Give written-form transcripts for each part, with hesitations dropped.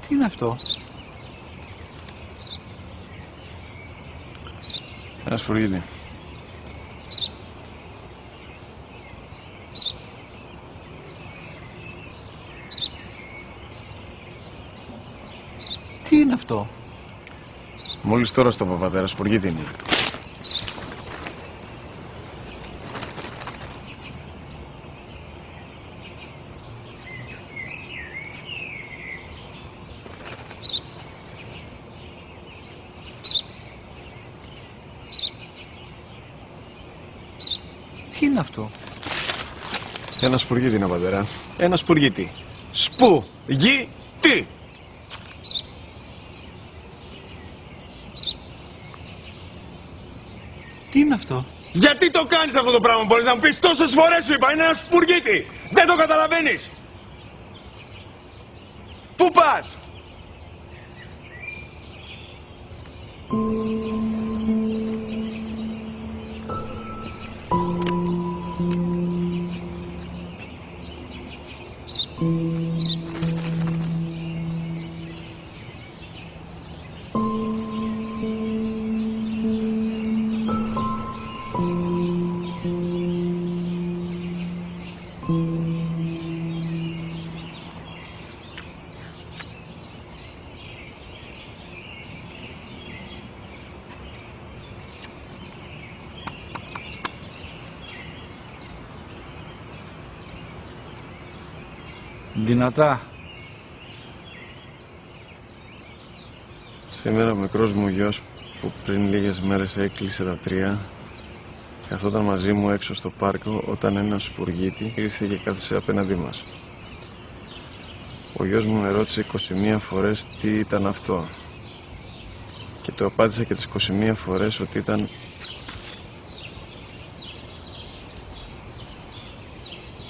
Τι είναι αυτό? Ένα σπουργίτη. Τι είναι αυτό? Μόλις τώρα στο πατέρα, σπουργίτη είναι. Τι είναι αυτό? Ένα σπουργίτη είναι, πατέρα. Ένα σπουργίτη. Σπου-γι-τι! Τι είναι αυτό? Γιατί το κάνεις αυτό το πράγμα, μπορείς να μου πεις? Τόσες φορές σου είπα, είναι ένα σπουργίτη! Δεν το καταλαβαίνεις! Πού πας? Δυνατά. Σήμερα ο μικρός μου γιος που πριν λίγες μέρες έκλεισε τα 3 καθόταν μαζί μου έξω στο πάρκο όταν ένας σπουργίτη ήρθε και κάθισε απέναντί μας. Ο γιος μου με ρώτησε 21 φορές τι ήταν αυτό και του απάντησα και τις 21 φορές ότι ήταν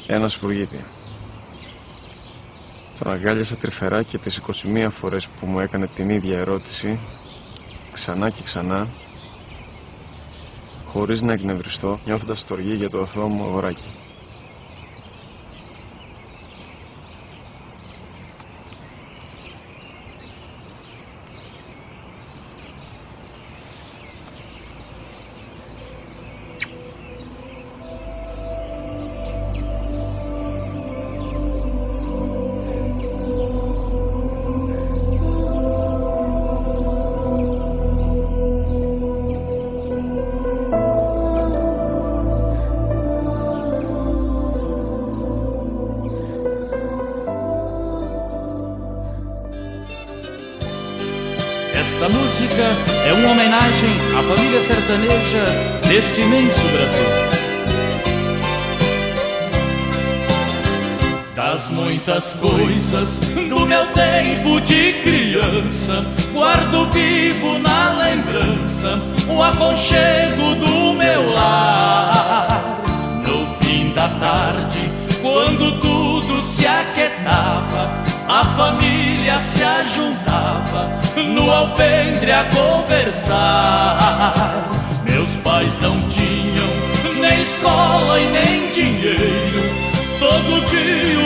ένα σπουργίτη. Τον αγκάλιασα τρυφερά και τις 21 φορές που μου έκανε την ίδια ερώτηση, ξανά και ξανά, χωρίς να εκνευριστώ, νιώθοντας στοργή για το αθώο μου αγοράκι. Esta música é uma homenagem à família sertaneja deste imenso Brasil. Das muitas coisas do meu tempo de criança, guardo vivo na lembrança o aconchego do meu lar. No fim da tarde, quando tudo se aquietava, a família se ajuntava no alpendre a conversar. Meus pais não tinham nem escola e nem dinheiro. Todo dia